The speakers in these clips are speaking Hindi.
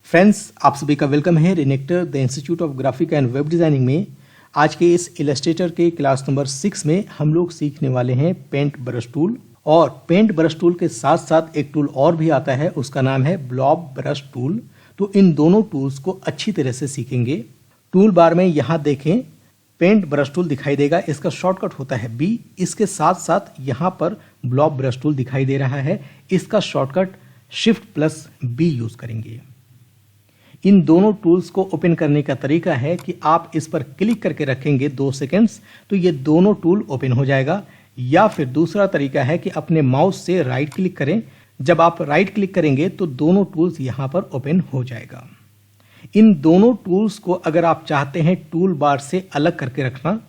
फ्रेंड्स, आप सभी का वेलकम है रेनेक्टर the institute of graphic and web designing में। आज के इस इलस्ट्रेटर के क्लास नंबर 6 में हम लोग सीखने वाले हैं पेंट ब्रश टूल। और पेंट ब्रश टूल के साथ साथ एक टूल और भी आता है, उसका नाम है ब्लॉब ब्रश टूल। तो इन दोनों टूल्स को अच्छी तरह से सीखेंगे। टूल बार में यहाँ देखें पेंट ब्रश टूल दिखाई देगा, इसका शॉर्टकट होता है बी। इसके साथ साथ यहाँ पर ब्लॉब ब्रश टूल दिखाई दे रहा है, इसका शॉर्टकट Shift+B यूज करेंगे। इन दोनों टूल्स को ओपन करने का तरीका है कि आप इस पर क्लिक करके रखेंगे 2 सेकंड्स तो ये दोनों टूल ओपन हो जाएगा। या फिर दूसरा तरीका है कि अपने माउस से राइट क्लिक करें। जब आप राइट क्लिक करेंगे तो दोनों टूल्स यहाँ पर ओपन हो जाएगा। इन दोनों टूल्स को अगर आप चाहते हैं टूल बार से अलग करके रखना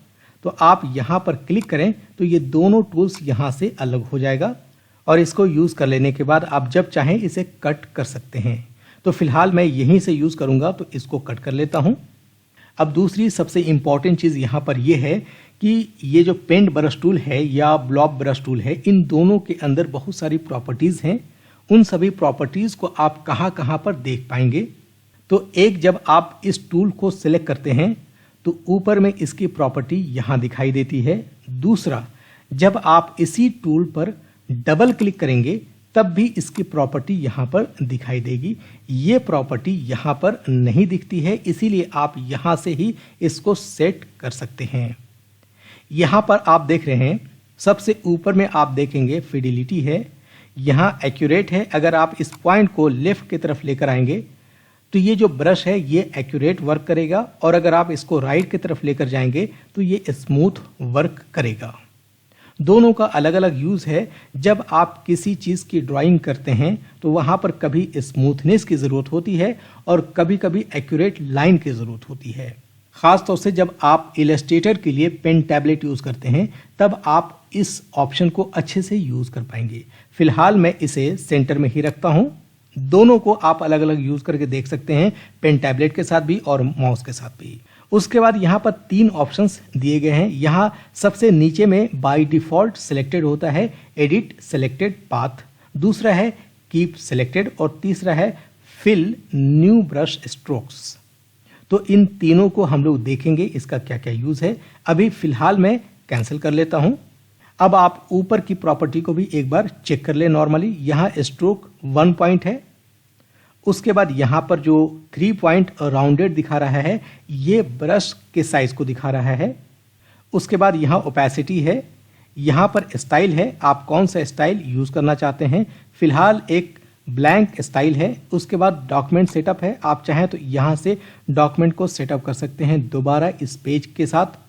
तो आप यहाँ पर क्लिक करें तो ये दोनों टूल्स यहाँ से अलग हो जाएगा। और इसको यूज़ कर लेने के बाद आप जब चाहें इसे कट कर सकते हैं। तो फिलहाल मैं यहीं से यूज़ करूंगा तो इसको कट कर लेता हूं। अब दूसरी सबसे इंपॉर्टेंट चीज़ यहाँ पर यह है कि ये जो पेंट ब्रश टूल है या ब्लॉब ब्रश टूल है, इन दोनों के अंदर बहुत सारी प्रॉपर्टीज़ हैं। उन सभी प्रॉपर्टीज़ को आप कहाँ पर देख पाएंगे। तो एक, जब आप इस टूल को सिलेक्ट करते हैं तो ऊपर में इसकी प्रॉपर्टी यहाँ दिखाई देती है। दूसरा, जब आप इसी टूल पर डबल क्लिक करेंगे तब भी इसकी प्रॉपर्टी यहाँ पर दिखाई देगी। ये प्रॉपर्टी यहाँ पर नहीं दिखती है, इसीलिए आप यहाँ से ही इसको सेट कर सकते हैं। यहाँ पर आप देख रहे हैं सबसे ऊपर में आप देखेंगे फिडिलिटी है, यहाँ एक्यूरेट है। अगर आप इस पॉइंट को लेफ्ट की तरफ लेकर आएंगे तो ये जो ब्रश है ये एक्यूरेट वर्क करेगा, और अगर आप इसको राइट की तरफ लेकर जाएंगे तो ये स्मूथ वर्क करेगा। दोनों का अलग अलग यूज़ है। जब आप किसी चीज़ की ड्राइंग करते हैं तो वहाँ पर कभी स्मूथनेस की ज़रूरत होती है और कभी कभी एक्यूरेट लाइन की ज़रूरत होती है। ख़ास तौर से जब आप इलस्ट्रेटर के लिए पेन टैबलेट यूज़ करते हैं तब आप इस ऑप्शन को अच्छे से यूज़ कर पाएंगे। फिलहाल मैं इसे सेंटर में ही रखता हूँ। दोनों को आप अलग अलग यूज़ करके देख सकते हैं, पेन टैबलेट के साथ भी और माउस के साथ भी। उसके बाद यहाँ पर 3 ऑप्शंस दिए गए हैं। यहाँ सबसे नीचे में बाय डिफ़ॉल्ट सिलेक्टेड होता है एडिट सेलेक्टेड पाथ, दूसरा है कीप सेलेक्टेड और तीसरा है फिल न्यू ब्रश स्ट्रोक्स। तो इन तीनों को हम लोग देखेंगे इसका क्या क्या यूज़ है। अभी फ़िलहाल मैं कैंसिल कर लेता हूँ। अब आप ऊपर की प्रॉपर्टी को भी एक बार चेक कर लें। नॉर्मली यहाँ स्ट्रोक 1 पॉइंट है, उसके बाद यहाँ पर जो 3 पॉइंट राउंडेड दिखा रहा है ये ब्रश के साइज को दिखा रहा है। उसके बाद यहाँ ओपेसिटी है, यहाँ पर स्टाइल है, आप कौन सा स्टाइल यूज़ करना चाहते हैं। फिलहाल एक ब्लैंक स्टाइल है। उसके बाद डॉक्यूमेंट सेटअप है, आप चाहें तो यहाँ से डॉक्यूमेंट को सेटअप कर सकते हैं दोबारा इस पेज के साथ।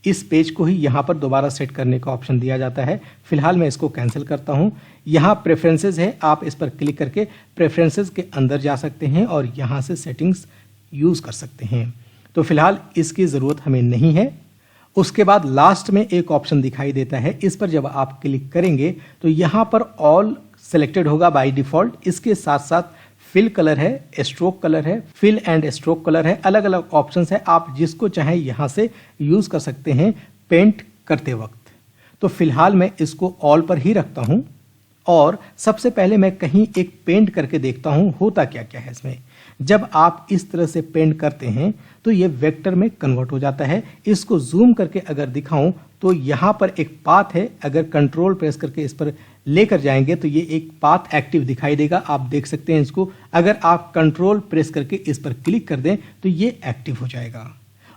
इस पेज को ही यहाँ पर दोबारा सेट करने का ऑप्शन दिया जाता है। फिलहाल मैं इसको कैंसिल करता हूँ। यहाँ प्रेफरेंसेस है, आप इस पर क्लिक करके प्रेफरेंसेस के अंदर जा सकते हैं और यहाँ से सेटिंग्स यूज़ कर सकते हैं। तो फिलहाल इसकी ज़रूरत हमें नहीं है। उसके बाद लास्ट में एक ऑप्शन दिखाई देता है, इस पर जब आप क्लिक करेंगे तो यहाँ पर ऑल सेलेक्टेड होगा बाय डिफ़ॉल्ट। इसके साथ साथ फिल कलर है, स्ट्रोक कलर है, फिल एंड स्ट्रोक कलर है, अलग अलग ऑप्शंस है। आप जिसको चाहें यहाँ से यूज़ कर सकते हैं पेंट करते वक्त। तो फिलहाल मैं इसको ऑल पर ही रखता हूँ और सबसे पहले मैं कहीं एक पेंट करके देखता हूँ होता क्या क्या है इसमें। जब आप इस तरह से पेंट करते हैं तो ये वेक्टर में कन्वर्ट हो जाता है। इसको जूम करके अगर दिखाऊं तो यहाँ पर एक पाथ है, अगर कंट्रोल प्रेस करके इस पर लेकर जाएंगे तो ये एक पाथ एक्टिव दिखाई देगा, आप देख सकते हैं इसको। अगर आप कंट्रोल प्रेस करके इस पर क्लिक कर दें तो ये एक्टिव हो जाएगा।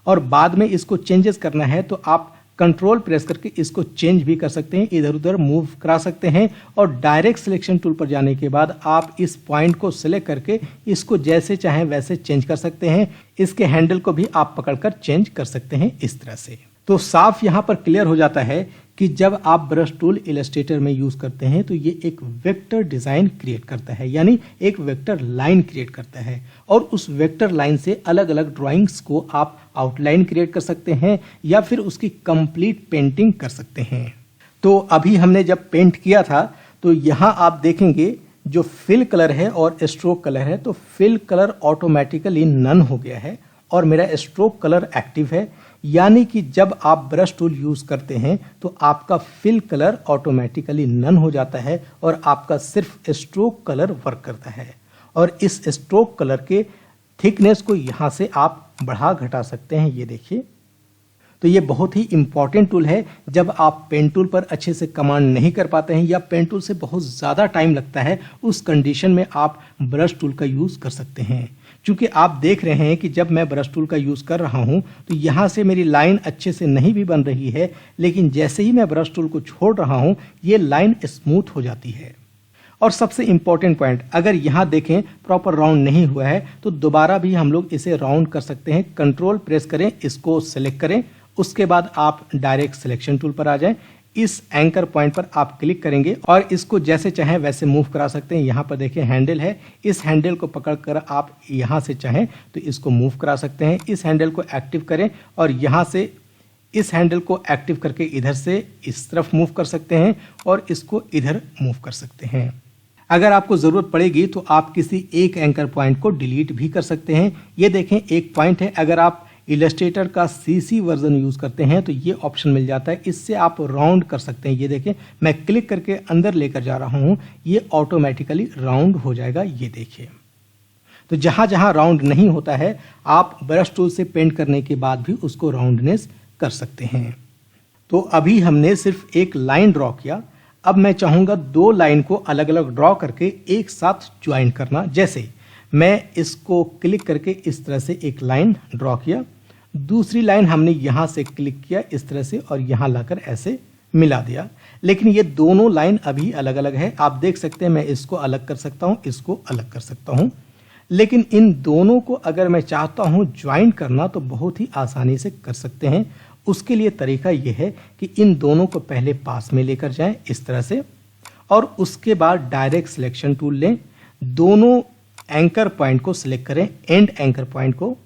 और बाद में इसको चेंजेस करना है तो आप कंट्रोल प्रेस करके इसको चेंज भी कर सकते हैं, इधर उधर मूव करा सकते हैं। और डायरेक्ट सिलेक्शन टूल पर जाने के बाद आप इस पॉइंट को सिलेक्ट करके इसको जैसे चाहें वैसे चेंज कर सकते हैं। इसके हैंडल को भी आप पकड़कर चेंज कर सकते हैं इस तरह से। तो साफ यहाँ पर क्लियर हो जाता है कि जब आप ब्रश टूल इलस्ट्रेटर में यूज़ करते हैं तो ये एक वेक्टर डिज़ाइन क्रिएट करता है, यानी एक वेक्टर लाइन क्रिएट करता है। और उस वेक्टर लाइन से अलग अलग ड्राइंग्स को आप आउटलाइन क्रिएट कर सकते हैं या फिर उसकी कंप्लीट पेंटिंग कर सकते हैं। तो अभी हमने जब पेंट किया था तो यहाँ आप देखेंगे जो फिल कलर है और स्ट्रोक कलर है, तो फिल कलर ऑटोमेटिकली नन हो गया है और मेरा स्ट्रोक कलर एक्टिव है। यानी कि जब आप ब्रश टूल यूज़ करते हैं तो आपका फिल कलर ऑटोमेटिकली नन हो जाता है और आपका सिर्फ स्ट्रोक कलर वर्क करता है। और इस स्ट्रोक कलर के थिकनेस को यहाँ से आप बढ़ा घटा सकते हैं। ये देखिए, तो ये बहुत ही इंपॉर्टेंट टूल है जब आप पेन टूल पर अच्छे से कमांड नहीं कर पाते हैं या पेन टूल से बहुत ज़्यादा टाइम लगता है, उस कंडीशन में आप ब्रश टूल का यूज़ कर सकते हैं। क्योंकि आप देख रहे हैं कि जब मैं ब्रश टूल का यूज़ कर रहा हूं तो यहाँ से मेरी लाइन अच्छे से नहीं भी बन रही है, लेकिन जैसे ही मैं ब्रश टूल को छोड़ रहा हूं ये लाइन स्मूथ हो जाती है। और सबसे इम्पॉर्टेंट पॉइंट, अगर यहाँ देखें प्रॉपर राउंड नहीं हुआ है तो दोबारा भी हम लोग इसे राउंड कर सकते हैं। कंट्रोल प्रेस करें, इसको सेलेक्ट करें, उसके बाद आप डायरेक्ट सिलेक्शन टूल पर आ जाएं। इस एंकर पॉइंट पर आप क्लिक करेंगे और इसको जैसे चाहें वैसे मूव करा सकते हैं। यहाँ पर देखिए हैंडल है, इस हैंडल को पकड़कर आप यहाँ से चाहें तो इसको मूव करा सकते हैं। इस हैंडल को एक्टिव करें और यहाँ से इस हैंडल को एक्टिव करके इधर से इस तरफ मूव कर सकते हैं और इसको इधर मूव कर सकते हैं। अगर आपको ज़रूरत पड़ेगी तो आप किसी एक एंकर पॉइंट को डिलीट भी कर सकते हैं। ये देखें एक पॉइंट है, अगर आप इलस्ट्रेटर का सीसी वर्जन यूज़ करते हैं तो ये ऑप्शन मिल जाता है, इससे आप राउंड कर सकते हैं। ये देखें मैं क्लिक करके अंदर लेकर जा रहा हूँ, ये ऑटोमेटिकली राउंड हो जाएगा। ये देखिए, तो जहाँ जहाँ राउंड नहीं होता है आप ब्रश टूल से पेंट करने के बाद भी उसको राउंडनेस कर सकते हैं। तो अभी हमने सिर्फ एक लाइन ड्रॉ किया, अब मैं चाहूँगा दो लाइन को अलग अलग ड्रॉ करके एक साथ ज्वाइन करना। जैसे मैं इसको क्लिक करके इस तरह से एक लाइन ड्रॉ किया, दूसरी लाइन हमने यहाँ से क्लिक किया इस तरह से और यहाँ लाकर ऐसे मिला दिया, लेकिन ये दोनों लाइन अभी अलग अलग है। आप देख सकते हैं मैं इसको अलग कर सकता हूँ, इसको अलग कर सकता हूँ, लेकिन इन दोनों को अगर मैं चाहता हूँ ज्वाइन करना तो बहुत ही आसानी से कर सकते हैं। उसके लिए तरीका यह है कि इन दोनों को पहले पास में लेकर जाएं इस तरह से और उसके बाद डायरेक्ट सिलेक्शन टूल लें, दोनों एंकर पॉइंट को सिलेक्ट करें, एंड एंकर पॉइंट को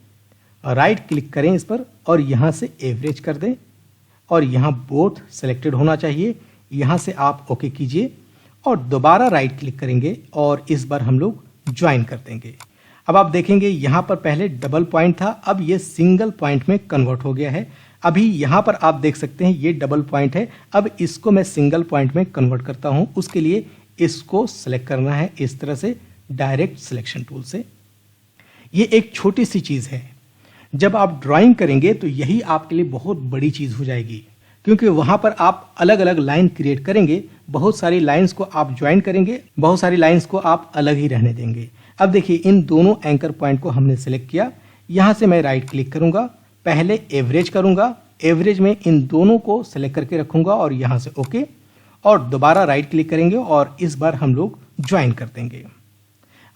राइट क्लिक करें इस पर और यहाँ से एवरेज कर दें और यहाँ बोथ सिलेक्टेड होना चाहिए। यहाँ से आप ओके कीजिए और दोबारा राइट क्लिक करेंगे और इस बार हम लोग ज्वाइन कर देंगे। अब आप देखेंगे यहाँ पर पहले डबल पॉइंट था, अब ये सिंगल पॉइंट में कन्वर्ट हो गया है। अभी यहाँ पर आप देख सकते हैं ये डबल पॉइंट है, अब इसको मैं सिंगल पॉइंट में कन्वर्ट करता हूँ। उसके लिए इसको सेलेक्ट करना है इस तरह से डायरेक्ट सिलेक्शन टूल से। ये एक छोटी सी चीज़ है, जब आप ड्राइंग करेंगे तो यही आपके लिए बहुत बड़ी चीज़ हो जाएगी, क्योंकि वहाँ पर आप अलग अलग लाइन क्रिएट करेंगे, बहुत सारी लाइंस को आप ज्वाइन करेंगे, बहुत सारी लाइंस को आप अलग ही रहने देंगे। अब देखिए इन दोनों एंकर पॉइंट को हमने सेलेक्ट किया, यहाँ से मैं राइट क्लिक करूँगा, पहले एवरेज करूँगा, एवरेज में इन दोनों को सेलेक्ट करके रखूँगा और यहाँ से ओके और दोबारा राइट क्लिक करेंगे और इस बार हम लोग ज्वाइन कर देंगे।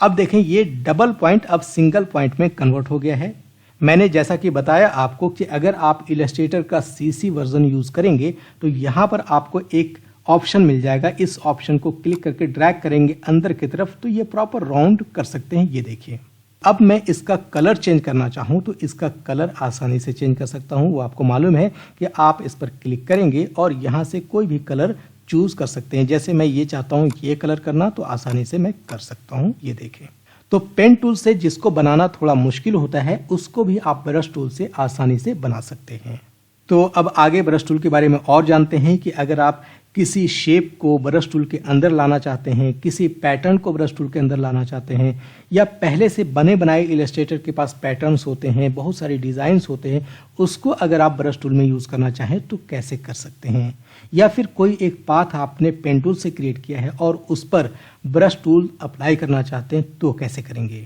अब देखें ये डबल पॉइंट अब सिंगल पॉइंट में कन्वर्ट हो गया है। मैंने जैसा कि बताया आपको कि अगर आप इलस्ट्रेटर का सीसी वर्जन यूज़ करेंगे तो यहाँ पर आपको एक ऑप्शन मिल जाएगा, इस ऑप्शन को क्लिक करके ड्रैग करेंगे अंदर की तरफ तो ये प्रॉपर राउंड कर सकते हैं। ये देखिए, अब मैं इसका कलर चेंज करना चाहूँ तो इसका कलर आसानी से चेंज कर सकता हूँ। वो आपको मालूम है कि आप इस पर क्लिक करेंगे और यहाँ से कोई भी कलर चूज़ कर सकते हैं। जैसे मैं ये चाहता हूँ ये कलर करना तो आसानी से मैं कर सकता हूँ। ये देखें, तो पेन टूल से जिसको बनाना थोड़ा मुश्किल होता है उसको भी आप ब्रश टूल से आसानी से बना सकते हैं। तो अब आगे ब्रश टूल के बारे में और जानते हैं कि अगर आप किसी शेप को ब्रश टूल के अंदर लाना चाहते हैं, किसी पैटर्न को ब्रश टूल के अंदर लाना चाहते हैं, या पहले से बने बनाए इलस्ट्रेटर के पास पैटर्न्स होते हैं, बहुत सारे डिज़ाइंस होते हैं, उसको अगर आप ब्रश टूल में यूज़ करना चाहें तो कैसे कर सकते हैं, या फिर कोई एक पाथ आपने पेन टूल से क्रिएट किया है और उस पर ब्रश टूल अप्लाई करना चाहते हैं तो कैसे करेंगे।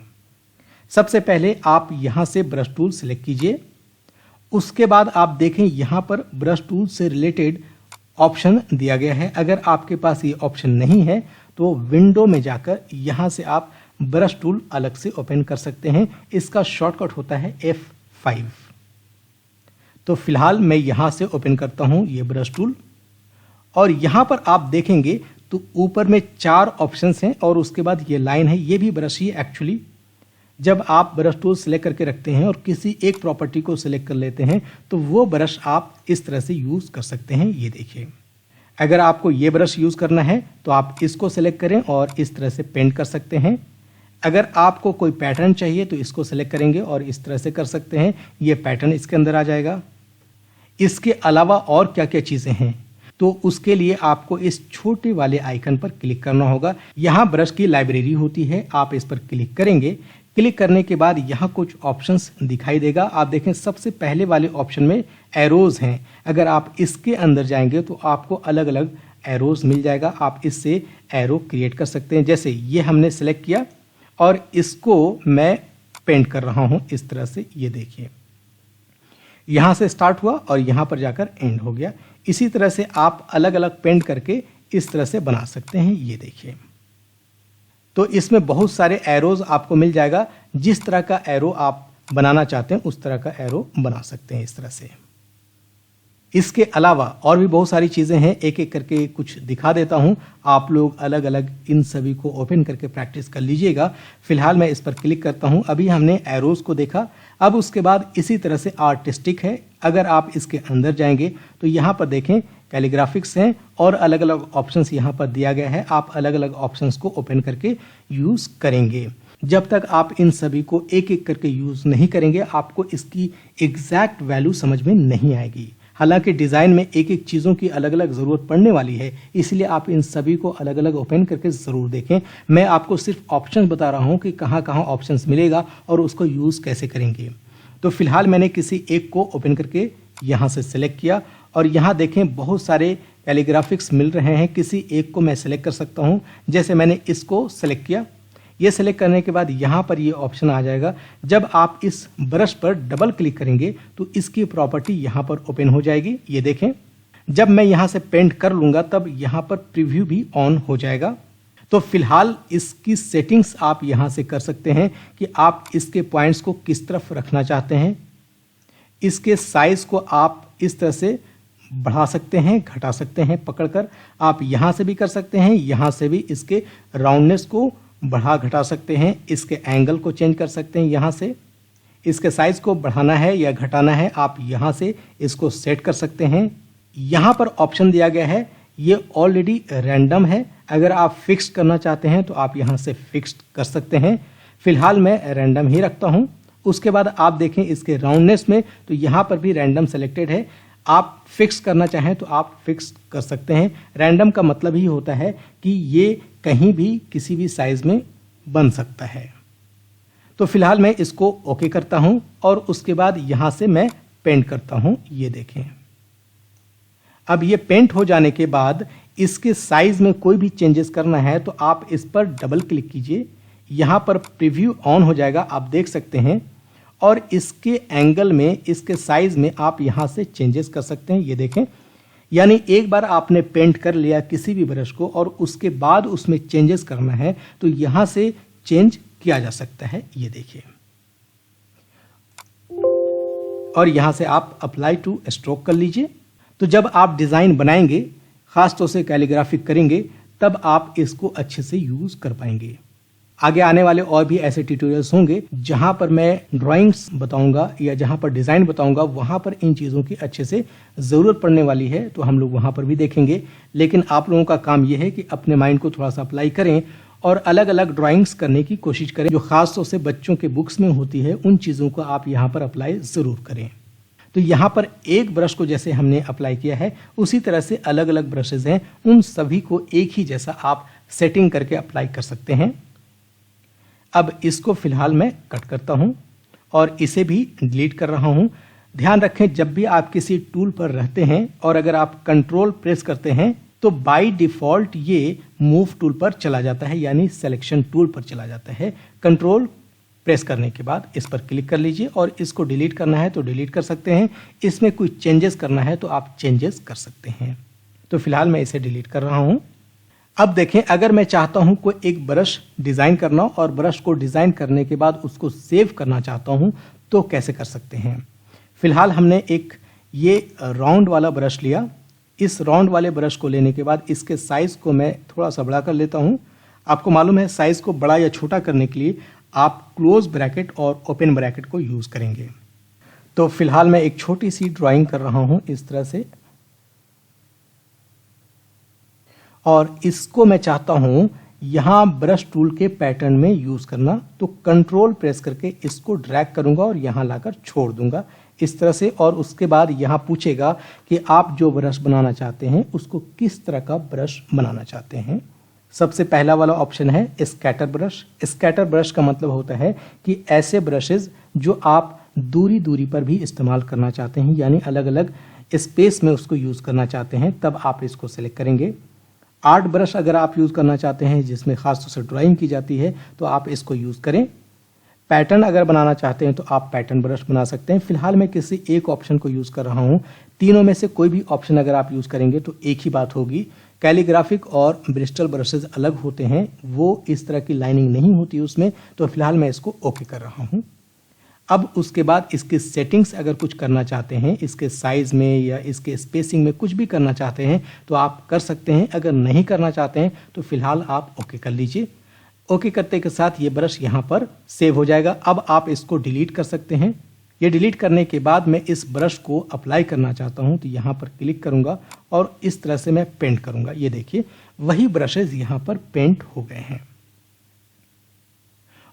सबसे पहले आप यहाँ से ब्रश टूल सेलेक्ट कीजिए, उसके बाद आप देखें यहाँ पर ब्रश टूल से रिलेटेड ऑप्शन दिया गया है। अगर आपके पास ये ऑप्शन नहीं है तो विंडो में जाकर यहाँ से आप ब्रश टूल अलग से ओपन कर सकते हैं। इसका शॉर्टकट होता है F5। तो फिलहाल मैं यहाँ से ओपन करता हूँ ये ब्रश टूल और यहाँ पर आप देखेंगे तो ऊपर में 4 ऑप्शंस हैं और उसके बाद ये लाइन है, ये भी ब्रश ही है एक्चुअली। जब आप ब्रश टूल सेलेक्ट करके रखते हैं और किसी एक प्रॉपर्टी को सिलेक्ट कर लेते हैं तो वो ब्रश आप इस तरह से यूज़ कर सकते हैं। ये देखिए, अगर आपको ये ब्रश यूज़ करना है तो आप इसको सेलेक्ट करें और इस तरह से पेंट कर सकते हैं। अगर आपको कोई पैटर्न चाहिए तो इसको सेलेक्ट करेंगे और इस तरह से कर सकते हैं, ये पैटर्न इसके अंदर आ जाएगा। इसके अलावा और क्या क्या चीज़ें हैं तो उसके लिए आपको इस छोटे वाले आइकन पर क्लिक करना होगा। यहाँ ब्रश की लाइब्रेरी होती है, आप इस पर क्लिक करेंगे। क्लिक करने के बाद यहाँ कुछ ऑप्शंस दिखाई देगा। आप देखें सबसे पहले वाले ऑप्शन में एरोज हैं। अगर आप इसके अंदर जाएंगे तो आपको अलग अलग एरोज मिल जाएगा। आप इससे एरो क्रिएट कर सकते हैं। जैसे ये हमने सेलेक्ट किया और इसको मैं पेंट कर रहा हूँ इस तरह से। ये देखिए यहाँ से स्टार्ट हुआ और यहाँ पर जाकर एंड हो गया। इसी तरह से आप अलग अलग पेंट करके इस तरह से बना सकते हैं। ये देखिए, तो इसमें बहुत सारे एरोज आपको मिल जाएगा। जिस तरह का एरो आप बनाना चाहते हैं उस तरह का एरो बना सकते हैं इस तरह से। इसके अलावा और भी बहुत सारी चीज़ें हैं, एक एक करके कुछ दिखा देता हूं। आप लोग अलग अलग इन सभी को ओपन करके प्रैक्टिस कर लीजिएगा। फिलहाल मैं इस पर क्लिक करता हूं। अभी हमने एरोज को देखा। अब उसके बाद इसी तरह से आर्टिस्टिक है। अगर आप इसके अंदर जाएंगे तो यहाँ पर देखें कैलीग्राफिक्स हैं और अलग अलग ऑप्शंस यहाँ पर दिया गया है। आप अलग अलग ऑप्शंस को ओपन करके यूज़ करेंगे। जब तक आप इन सभी को एक एक करके यूज़ नहीं करेंगे आपको इसकी एग्जैक्ट वैल्यू समझ में नहीं आएगी। हालांकि डिज़ाइन में एक एक चीज़ों की अलग अलग ज़रूरत पड़ने वाली है, इसलिए आप इन सभी को अलग अलग ओपन करके ज़रूर देखें। मैं आपको सिर्फ ऑप्शंस बता रहा हूं कि कहां कहां ऑप्शंस मिलेगा और उसको यूज़ कैसे करेंगे। तो फिलहाल मैंने किसी एक को ओपन करके यहाँ से सिलेक्ट किया और यहाँ देखें बहुत सारे कैलीग्राफिक्स मिल रहे हैं। किसी एक को मैं सिलेक्ट कर सकता हूँ। जैसे मैंने इसको सिलेक्ट किया। ये सिलेक्ट करने के बाद यहाँ पर ये ऑप्शन आ जाएगा। जब आप इस ब्रश पर डबल क्लिक करेंगे तो इसकी प्रॉपर्टी यहाँ पर ओपन हो जाएगी। ये देखें, जब मैं यहाँ से पेंट कर लूँगा तब यहाँ पर प्रीव्यू भी ऑन हो जाएगा। तो फिलहाल इसकी सेटिंग्स आप यहाँ से कर सकते हैं कि आप इसके पॉइंट्स को किस तरफ रखना चाहते हैं। इसके साइज को आप इस तरह से बढ़ा सकते हैं, घटा सकते हैं पकड़कर। आप यहाँ से भी कर सकते हैं, यहाँ से भी इसके राउंडनेस को बढ़ा घटा सकते हैं। इसके एंगल को चेंज कर सकते हैं। यहाँ से इसके साइज को बढ़ाना है या घटाना है आप यहाँ से इसको सेट कर सकते हैं। यहाँ पर ऑप्शन दिया गया है, ये ऑलरेडी रैंडम है। अगर आप फिक्स करना चाहते हैं तो आप यहाँ से फिक्स कर सकते हैं। फिलहाल मैं रैंडम ही रखता हूँ। उसके बाद आप देखें इसके राउंडनेस में तो यहाँ पर भी रैंडम सेलेक्टेड है। आप फिक्स करना चाहें तो आप फिक्स कर सकते हैं। रैंडम का मतलब ही होता है कि ये कहीं भी किसी भी साइज में बन सकता है। तो फिलहाल मैं इसको ओके करता हूं और उसके बाद यहां से मैं पेंट करता हूं। ये देखें, अब ये पेंट हो जाने के बाद इसके साइज में कोई भी चेंजेस करना है तो आप इस पर डबल क्लिक कीजिए। यहां पर प्रीव्यू ऑन हो जाएगा, आप देख सकते हैं। और इसके एंगल में, इसके साइज में आप यहां से चेंजेस कर सकते हैं। ये देखें, यानी एक बार आपने पेंट कर लिया किसी भी ब्रश को और उसके बाद उसमें चेंजेस करना है तो यहां से चेंज किया जा सकता है। ये देखिए, और यहां से आप अप्लाई टू स्ट्रोक कर लीजिए। तो जब आप डिजाइन बनाएंगे, खास तौर से कैलीग्राफिक करेंगे, तब आप इसको अच्छे से यूज कर पाएंगे। आगे आने वाले और भी ऐसे ट्यूटोरियल्स होंगे जहां पर मैं ड्राइंग्स बताऊंगा या जहां पर डिज़ाइन बताऊंगा, वहां पर इन चीज़ों की अच्छे से ज़रूरत पड़ने वाली है, तो हम लोग वहां पर भी देखेंगे। लेकिन आप लोगों का काम यह है कि अपने माइंड को थोड़ा सा अप्लाई करें और अलग अलग ड्राइंग्स करने की कोशिश करें जो खास तौर से बच्चों के बुक्स में होती है। उन चीज़ों को आप यहाँ पर अप्लाई ज़रूर करें। तो यहाँ पर एक ब्रश को जैसे हमने अप्लाई किया है उसी तरह से अलग अलग ब्रशेज हैं, उन सभी को एक ही जैसा आप सेटिंग करके अप्लाई कर सकते हैं। अब इसको फिलहाल मैं कट करता हूं और इसे भी डिलीट कर रहा हूं। ध्यान रखें, जब भी आप किसी टूल पर रहते हैं और अगर आप कंट्रोल प्रेस करते हैं तो बाय डिफॉल्ट ये मूव टूल पर चला जाता है, यानी सिलेक्शन टूल पर चला जाता है। कंट्रोल प्रेस करने के बाद इस पर क्लिक कर लीजिए और इसको डिलीट करना है तो डिलीट कर सकते हैं। इसमें कोई चेंजेस करना है तो आप चेंजेस कर सकते हैं। तो फिलहाल मैं इसे डिलीट कर रहा हूं। अब देखें, अगर मैं चाहता हूं कोई एक ब्रश डिज़ाइन करना और ब्रश को डिज़ाइन करने के बाद उसको सेव करना चाहता हूं तो कैसे कर सकते हैं। फिलहाल हमने एक ये राउंड वाला ब्रश लिया। इस राउंड वाले ब्रश को लेने के बाद इसके साइज़ को मैं थोड़ा सा बड़ा कर लेता हूं। आपको मालूम है साइज़ को बड़ा या छोटा करने के लिए आप क्लोज ब्रैकेट और ओपन ब्रैकेट को यूज़ करेंगे। तो फिलहाल मैं एक छोटी सी ड्राइंग कर रहा हूं इस तरह से, और इसको मैं चाहता हूं यहां ब्रश टूल के पैटर्न में यूज करना। तो कंट्रोल प्रेस करके इसको ड्रैग करूंगा और यहां लाकर छोड़ दूंगा। इस तरह से, और उसके बाद यहाँ पूछेगा कि आप जो ब्रश बनाना चाहते हैं उसको किस तरह का ब्रश बनाना चाहते हैं। सबसे पहला वाला ऑप्शन है स्कैटर ब्रश। स्कैटर ब्रश का मतलब होता है कि ऐसे ब्रशेज जो आप दूरी दूरी पर भी इस्तेमाल करना चाहते हैं, यानी अलग अलग स्पेस में उसको यूज़ करना चाहते हैं, तब आप इसको सेलेक्ट करेंगे। आर्ट ब्रश अगर आप यूज़ करना चाहते हैं जिसमें खासतौर से ड्राइंग की जाती है तो आप इसको यूज़ करें। पैटर्न अगर बनाना चाहते हैं तो आप पैटर्न ब्रश बना सकते हैं। फिलहाल मैं किसी एक ऑप्शन को यूज़ कर रहा हूँ। तीनों में से कोई भी ऑप्शन अगर आप यूज़ करेंगे तो एक ही बात होगी। कैलीग्राफिक और ब्रिस्टल ब्रशेज अलग होते हैं, वो इस तरह की लाइनिंग नहीं होती उसमें, तो फिलहाल मैं इसको ओके कर रहा हूँ। अब उसके बाद इसके सेटिंग्स अगर कुछ करना चाहते हैं, इसके साइज़ में या इसके स्पेसिंग में कुछ भी करना चाहते हैं तो आप कर सकते हैं। अगर नहीं करना चाहते हैं तो फिलहाल आप ओके कर लीजिए। ओके करते के साथ ये ब्रश यहाँ पर सेव हो जाएगा। अब आप इसको डिलीट कर सकते हैं। ये डिलीट करने के बाद मैं इस ब्रश को अप्लाई करना चाहता हूँ तो यहाँ पर क्लिक करूँगा और इस तरह से मैं पेंट करूँगा। ये देखिए वही ब्रशेज यहाँ पर पेंट हो गए हैं।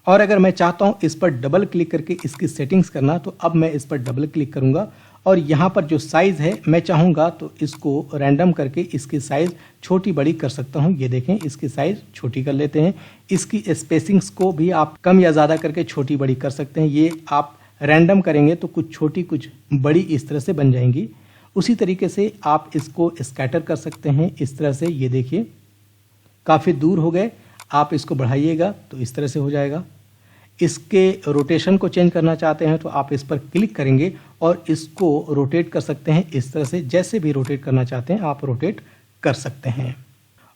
और अगर मैं चाहता हूँ इस पर डबल क्लिक करके इसकी सेटिंग्स करना, तो अब मैं इस पर डबल क्लिक करूँगा और यहाँ पर जो साइज़ है मैं चाहूँगा तो इसको रैंडम करके इसकी साइज़ छोटी बड़ी कर सकता हूँ। ये देखें इसकी साइज़ छोटी कर लेते हैं। इसकी स्पेसिंग्स को भी आप कम या ज़्यादा करके छोटी बड़ी कर सकते हैं। ये आप रैंडम करेंगे तो कुछ छोटी कुछ बड़ी इस तरह से बन जाएंगी। उसी तरीके से आप इसको स्कैटर कर सकते हैं इस तरह से। ये देखिए काफ़ी दूर हो गए, आप इसको बढ़ाइएगा तो इस तरह से हो जाएगा। इसके रोटेशन को चेंज करना चाहते हैं तो आप इस पर क्लिक करेंगे और इसको रोटेट कर सकते हैं इस तरह से। जैसे भी रोटेट करना चाहते हैं आप रोटेट कर सकते हैं।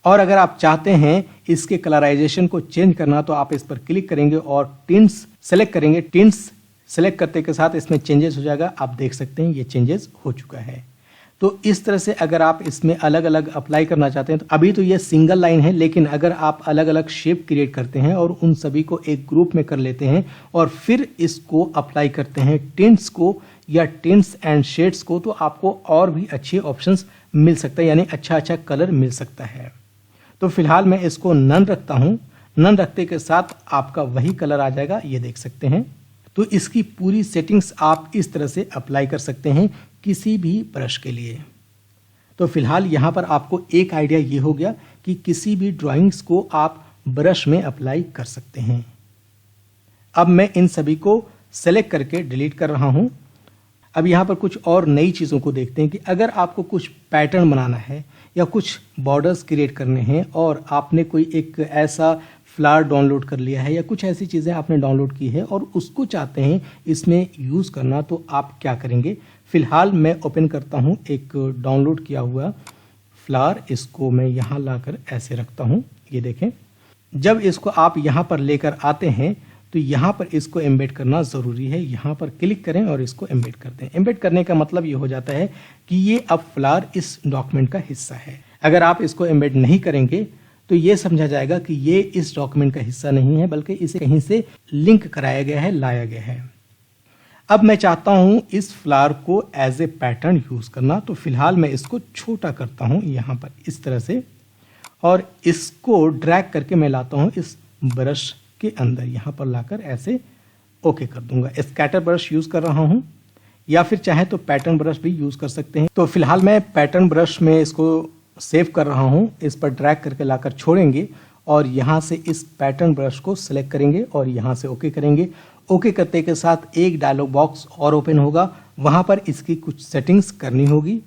और अगर आप चाहते हैं इसके कलराइजेशन को चेंज करना तो आप इस पर क्लिक करेंगे और टिंट्स सेलेक्ट करेंगे। टिंट्स सेलेक्ट करते के साथ इसमें चेंजेस हो जाएगा। आप देख सकते हैं ये चेंजेस हो चुका है। तो इस तरह से अगर आप इसमें अलग अलग अप्लाई करना चाहते हैं तो अभी तो ये सिंगल लाइन है, लेकिन अगर आप अलग अलग शेप क्रिएट करते हैं और उन सभी को एक ग्रुप में कर लेते हैं और फिर इसको अप्लाई करते हैं टिंट्स को या टिंट्स एंड शेड्स को, तो आपको और भी अच्छे ऑप्शंस मिल सकता है, यानी अच्छा अच्छा कलर मिल सकता है। तो फिलहाल मैं इसको नन रखता हूँ। नन रखते के साथ आपका वही कलर आ जाएगा, ये देख सकते हैं। तो इसकी पूरी सेटिंग्स आप इस तरह से अप्लाई कर सकते हैं किसी भी ब्रश के लिए। तो फिलहाल यहाँ पर आपको एक आइडिया ये हो गया कि किसी भी ड्राइंग्स को आप ब्रश में अप्लाई कर सकते हैं। अब मैं इन सभी को सेलेक्ट करके डिलीट कर रहा हूँ। अब यहाँ पर कुछ और नई चीज़ों को देखते हैं कि अगर आपको कुछ पैटर्न बनाना है या कुछ बॉर्डर्स क्रिएट करने हैं और आपने कोई एक ऐसा फ्लावर डाउनलोड कर लिया है या कुछ ऐसी चीज़ें आपने डाउनलोड की है और उसको चाहते हैं इसमें यूज़ करना, तो आप क्या करेंगे। फ़िलहाल मैं ओपन करता हूँ एक डाउनलोड किया हुआ फ्लावर। इसको मैं यहाँ लाकर ऐसे रखता हूँ। ये देखें, जब इसको आप यहाँ पर लेकर आते हैं तो यहाँ पर इसको एम्बेड करना ज़रूरी है। यहाँ पर क्लिक करें और इसको एम्बेड करते हैं। एम्बेड करने का मतलब ये हो जाता है कि ये अब फ्लावर इस डॉक्यूमेंट का हिस्सा है। अगर आप इसको एम्बेड नहीं करेंगे तो ये समझा जाएगा कि ये इस डॉक्यूमेंट का हिस्सा नहीं है, बल्कि इसे कहीं से लिंक कराया गया है, लाया गया है। अब मैं चाहता हूँ इस फ्लावर को एज ए पैटर्न यूज़ करना, तो फिलहाल मैं इसको छोटा करता हूँ यहाँ पर इस तरह से और इसको ड्रैग करके मैं लाता हूँ इस ब्रश के अंदर। यहाँ पर लाकर ऐसे ओके कर दूंगा। स्कैटर ब्रश यूज़ कर रहा हूँ या फिर चाहे तो पैटर्न ब्रश भी यूज़ कर सकते हैं। तो फिलहाल मैं पैटर्न ब्रश में इसको सेव कर रहा हूँ। इस पर ड्रैग करके लाकर छोड़ेंगे और यहाँ से इस पैटर्न ब्रश को सिलेक्ट करेंगे और यहाँ से ओके करेंगे। ओके करते के साथ एक डायलॉग बॉक्स और ओपन होगा, वहाँ पर इसकी कुछ सेटिंग्स करनी होगी।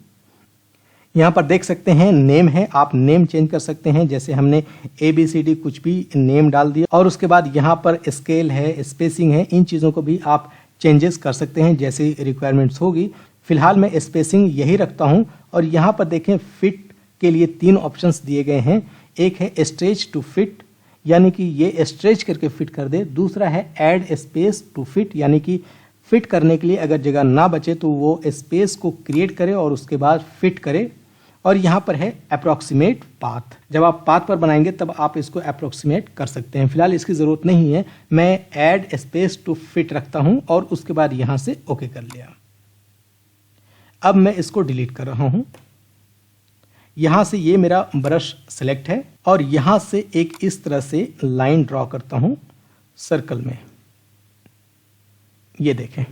यहाँ पर देख सकते हैं नेम है, आप नेम चेंज कर सकते हैं। जैसे हमने ABCD कुछ भी नेम डाल दिया और उसके बाद यहाँ पर स्केल है, स्पेसिंग है, इन चीज़ों को भी आप चेंजेस कर सकते हैं जैसे रिक्वायरमेंट्स होगी। फिलहाल मैं स्पेसिंग यही रखता हूँ और यहाँ पर देखें फिट के लिए 3 ऑप्शंस दिए गए हैं। एक है स्ट्रेच टू फिट, यानी कि ये स्ट्रेच करके फिट कर दे। दूसरा है ऐड स्पेस टू फिट, यानी कि फिट करने के लिए अगर जगह ना बचे तो वो स्पेस को क्रिएट करे और उसके बाद फिट करे। और यहाँ पर है अप्रॉक्सीमेट पाथ, जब आप पाथ पर बनाएंगे तब आप इसको अप्रॉक्सीमेट कर सकते हैं। फिलहाल इसकी ज़रूरत नहीं है, मैं ऐड स्पेस टू फिट रखता हूँ और उसके बाद यहाँ से ओके कर लिया। अब मैं इसको डिलीट कर रहा हूँ। यहाँ से ये मेरा ब्रश सेलेक्ट है और यहाँ से एक इस तरह से लाइन ड्रॉ करता हूँ सर्कल में। ये देखें,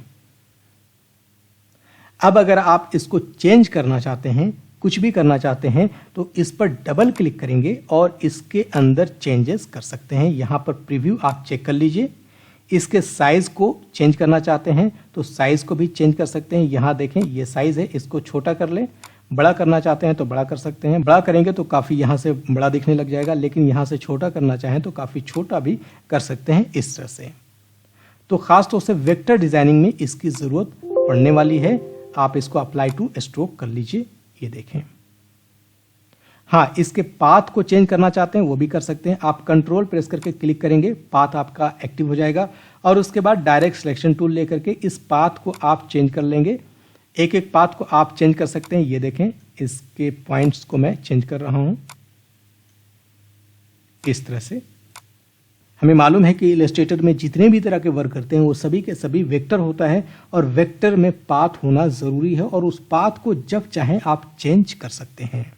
अब अगर आप इसको चेंज करना चाहते हैं, कुछ भी करना चाहते हैं, तो इस पर डबल क्लिक करेंगे और इसके अंदर चेंजेस कर सकते हैं। यहाँ पर प्रीव्यू आप चेक कर लीजिए। इसके साइज को चेंज करना चाहते हैं तो साइज को भी चेंज कर सकते हैं। यहाँ देखें ये साइज है, इसको छोटा कर लें। बड़ा करना चाहते हैं तो बड़ा कर सकते हैं। बड़ा करेंगे तो काफ़ी यहाँ से बड़ा दिखने लग जाएगा, लेकिन यहाँ से छोटा करना चाहें तो काफ़ी छोटा भी कर सकते हैं इस तरह से। तो ख़ास तौर से वेक्टर डिज़ाइनिंग में इसकी ज़रूरत पड़ने वाली है। आप इसको अप्लाई टू स्ट्रोक कर लीजिए। ये देखें, हाँ, इसके पाथ को चेंज करना चाहते हैं वो भी कर सकते हैं। आप कंट्रोल प्रेस करके क्लिक करेंगे, पाथ आपका एक्टिव हो जाएगा और उसके बाद डायरेक्ट सिलेक्शन टूल लेकर के इस पाथ को आप चेंज कर लेंगे। एक एक पाथ को आप चेंज कर सकते हैं। ये देखें, इसके पॉइंट्स को मैं चेंज कर रहा हूं इस तरह से। हमें मालूम है कि इलस्ट्रेटर में जितने भी तरह के वर्क करते हैं वो सभी के सभी वेक्टर होता है और वेक्टर में पाथ होना ज़रूरी है और उस पाथ को जब चाहें आप चेंज कर सकते हैं।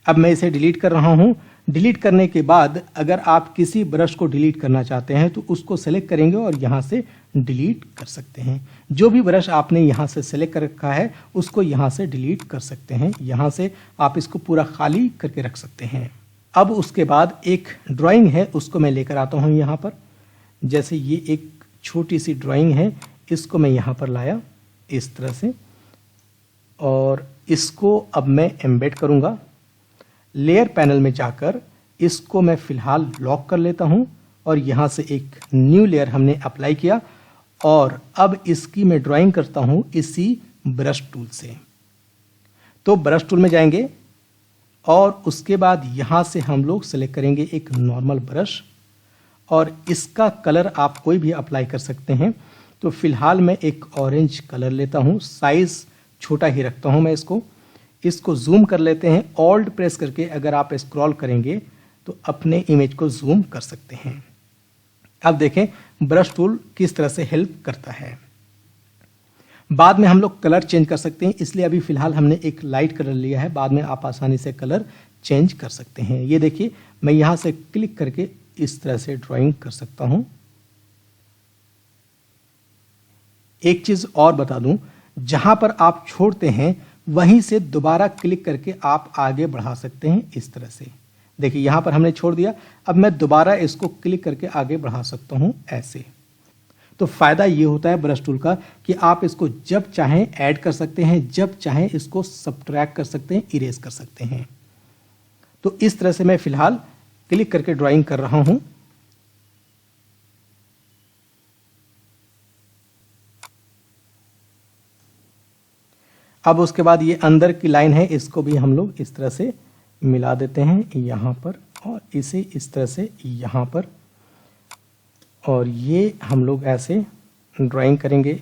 अब मैं इसे डिलीट कर रहा हूं। डिलीट करने के बाद अगर आप किसी ब्रश को डिलीट करना चाहते हैं तो उसको सेलेक्ट करेंगे और यहाँ से डिलीट कर सकते हैं। जो भी ब्रश आपने यहाँ से सेलेक्ट कर रखा है उसको यहाँ से डिलीट कर सकते हैं। यहाँ से आप इसको पूरा खाली करके रख सकते हैं। अब उसके बाद एक ड्राइंग है, उसको मैं लेकर आता हूँ यहाँ पर। जैसे ये एक छोटी सी ड्राइंग है, इसको मैं यहाँ पर लाया इस तरह से और इसको अब मैं एम्बेड करूँगा। लेयर पैनल में जाकर इसको मैं फ़िलहाल लॉक कर लेता हूँ और यहाँ से एक न्यू लेयर हमने अप्लाई किया और अब इसकी मैं ड्राइंग करता हूँ इसी ब्रश टूल से। तो ब्रश टूल में जाएंगे और उसके बाद यहाँ से हम लोग सेलेक्ट करेंगे एक नॉर्मल ब्रश और इसका कलर आप कोई भी अप्लाई कर सकते हैं। तो फिलहाल मैं एक ऑरेंज कलर लेता हूँ, साइज़ छोटा ही रखता हूँ मैं इसको जूम कर लेते हैं। ऑल्ट प्रेस करके अगर आप स्क्रॉल करेंगे तो अपने इमेज को जूम कर सकते हैं। अब देखें ब्रश टूल किस तरह से हेल्प करता है। बाद में हम लोग कलर चेंज कर सकते हैं, इसलिए अभी फ़िलहाल हमने एक लाइट कलर लिया है। बाद में आप आसानी से कलर चेंज कर सकते हैं। ये देखिए, मैं यहाँ से क्लिक करके इस तरह से ड्राइंग कर सकता हूँ। एक चीज़ और बता दूँ, जहाँ पर आप छोड़ते हैं वहीं से दोबारा क्लिक करके आप आगे बढ़ा सकते हैं इस तरह से। देखिए यहाँ पर हमने छोड़ दिया, अब मैं दोबारा इसको क्लिक करके आगे बढ़ा सकता हूँ ऐसे। तो फ़ायदा ये होता है ब्रश टूल का कि आप इसको जब चाहें ऐड कर सकते हैं, जब चाहें इसको सब्ट्रैक्ट कर सकते हैं, इरेज कर सकते हैं। तो इस तरह से मैं फ़िलहाल क्लिक करके ड्राइंग कर रहा हूँ। अब उसके बाद ये अंदर की लाइन है, इसको भी हम लोग इस तरह से मिला देते हैं यहाँ पर और इसे इस तरह से यहाँ पर, और ये हम लोग ऐसे ड्राइंग करेंगे।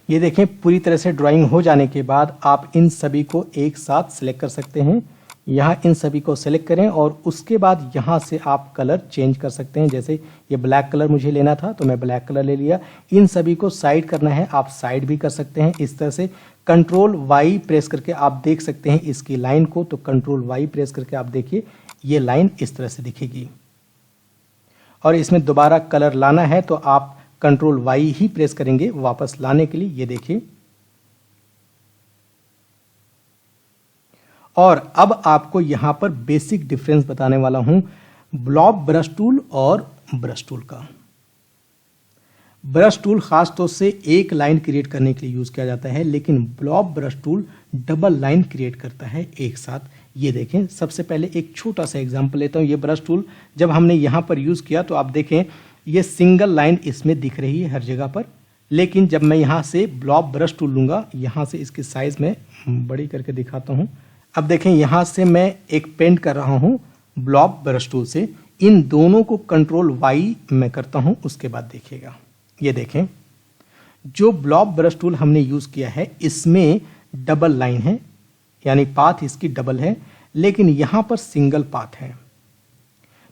ये देखें, पूरी तरह से ड्राइंग हो जाने के बाद आप इन सभी को एक साथ सिलेक्ट कर सकते हैं। यहाँ इन सभी को सिलेक्ट करें और उसके बाद यहाँ से आप कलर चेंज कर सकते हैं। जैसे ये ब्लैक कलर मुझे लेना था तो मैं ब्लैक कलर ले लिया। इन सभी को साइड करना है, आप साइड भी कर सकते हैं इस तरह से। कंट्रोल वाई प्रेस करके आप देख सकते हैं इसकी लाइन को, तो कंट्रोल वाई प्रेस करके आप देखिए ये लाइन इस तरह से दिखेगी। और इसमें दोबारा कलर लाना है तो आप कंट्रोल वाई ही प्रेस करेंगे वापस लाने के लिए। ये देखिए, और अब आपको यहां पर बेसिक डिफरेंस बताने वाला हूं ब्लॉब ब्रश टूल और ब्रश टूल का। ब्रश टूल खास तौर से एक लाइन क्रिएट करने के लिए यूज किया जाता है, लेकिन blob brush tool double line create करता है एक साथ। ये देखें, सबसे पहले एक छोटा सा एग्जांपल लेता हूं। ये ब्रश टूल जब हमने यहां पर यूज किया तो आप देखें ये सिंगल लाइन इसमें दिख रही है हर जगह पर। लेकिन जब मैं यहाँ से ब्लॉब ब्रश टूल लूँगा, यहाँ से इसकी साइज़ में बड़ी करके दिखाता हूँ। अब देखें यहाँ से मैं एक पेंट कर रहा हूँ ब्लॉब ब्रश टूल से। इन दोनों को कंट्रोल वाई मैं करता हूँ, उसके बाद देखिएगा। ये देखें जो ब्लॉब ब्रश टूल हमने यूज़ किया है इसमें डबल लाइन है, यानी पाथ इसकी डबल है, लेकिन यहाँ पर सिंगल पाथ है।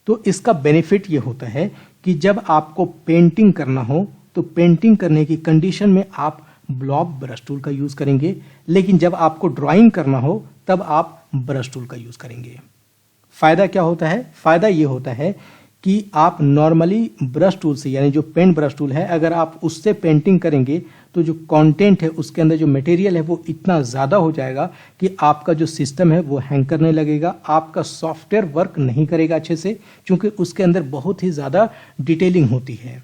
तो इसका बेनिफिट ये होता है कि जब आपको पेंटिंग करना हो तो पेंटिंग करने की कंडीशन में आप ब्लॉब ब्रश टूल का यूज़ करेंगे, लेकिन जब आपको ड्राइंग करना हो तब आप ब्रश टूल का यूज़ करेंगे। फ़ायदा क्या होता है? फ़ायदा ये होता है कि आप नॉर्मली ब्रश टूल से, यानी जो पेंट ब्रश टूल है, अगर आप उससे पेंटिंग करेंगे तो जो कंटेंट है उसके अंदर जो मटेरियल है वो इतना ज़्यादा हो जाएगा कि आपका जो सिस्टम है वो हैंग करने लगेगा, आपका सॉफ्टवेयर वर्क नहीं करेगा अच्छे से, क्योंकि उसके अंदर बहुत ही ज़्यादा डिटेलिंग होती है।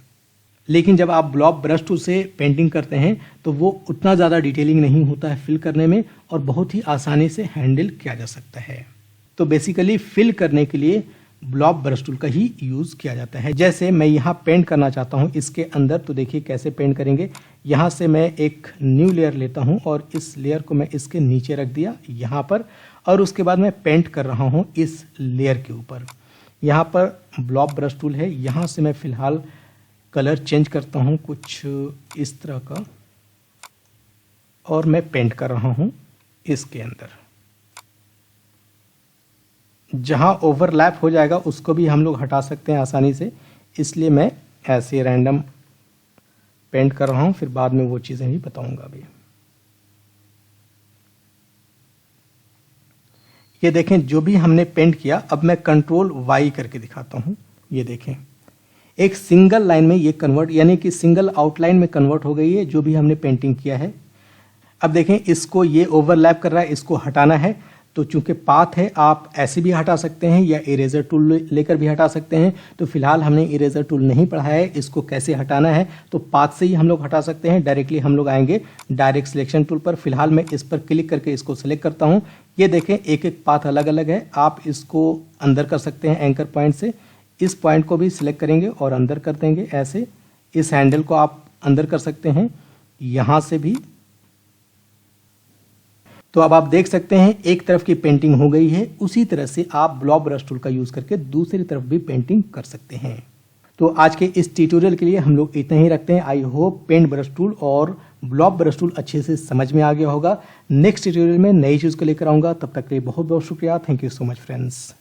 लेकिन जब आप ब्लॉब ब्रश टूल से पेंटिंग करते हैं तो वो उतना ज़्यादा डिटेलिंग नहीं होता है फिल करने में, और बहुत ही आसानी से हैंडल किया जा सकता है। तो बेसिकली फिल करने के लिए ब्लॉब ब्रश टूल का ही यूज़ किया जाता है। जैसे मैं यहाँ पेंट करना चाहता हूँ इसके अंदर, तो देखिए कैसे पेंट करेंगे। यहाँ से मैं एक न्यू लेयर लेता हूँ और इस लेयर को मैं इसके नीचे रख दिया यहाँ पर, और उसके बाद मैं पेंट कर रहा हूँ इस लेयर के ऊपर। यहाँ पर ब्लॉब ब्रश टूल है, यहाँ से मैं फ़िलहाल कलर चेंज करता हूँ कुछ इस तरह का, और मैं पेंट कर रहा हूँ इसके अंदर। जहाँ ओवरलैप हो जाएगा उसको भी हम लोग हटा सकते हैं आसानी से, इसलिए मैं ऐसे रैंडम पेंट कर रहा हूँ, फिर बाद में वो चीज़ें भी बताऊंगा अभी। ये देखें जो भी हमने पेंट किया, अब मैं कंट्रोल वाई करके दिखाता हूँ। ये देखें एक सिंगल लाइन में ये कन्वर्ट, यानी कि सिंगल आउटलाइन में कन्वर्ट हो गई है जो भी हमने पेंटिंग किया है। अब देखें इसको ये ओवरलैप कर रहा है, इसको हटाना है तो चूंकि पाथ है आप ऐसे भी हटा सकते हैं या इरेजर टूल लेकर भी हटा सकते हैं। तो फिलहाल हमने इरेजर टूल नहीं पढ़ा है, इसको कैसे हटाना है तो पाथ से ही हम लोग हटा सकते हैं। डायरेक्टली हम लोग आएंगे डायरेक्ट सिलेक्शन टूल पर। फिलहाल मैं इस पर क्लिक करके इसको सिलेक्ट करता हूं। ये देखें एक एक पाथ अलग अलग है, आप इसको अंदर कर सकते हैं एंकर पॉइंट से। इस पॉइंट को भी सिलेक्ट करेंगे और अंदर कर देंगे ऐसे। इस हैंडल को आप अंदर कर सकते हैं यहाँ से भी। तो अब आप देख सकते हैं एक तरफ की पेंटिंग हो गई है, उसी तरह से आप ब्लॉब ब्रश टूल का यूज़ करके दूसरी तरफ भी पेंटिंग कर सकते हैं। तो आज के इस ट्यूटोरियल के लिए हम लोग इतना ही रखते हैं। I hope paint brush tool और ब्लॉब ब्रश टूल अच्छे से समझ में आ गया होगा। नेक्स्ट ट्यूटोरियल में नई चीज़ को लेकर आऊँगा, तब तक के लिए बहुत बहुत शुक्रिया। Thank you so much friends.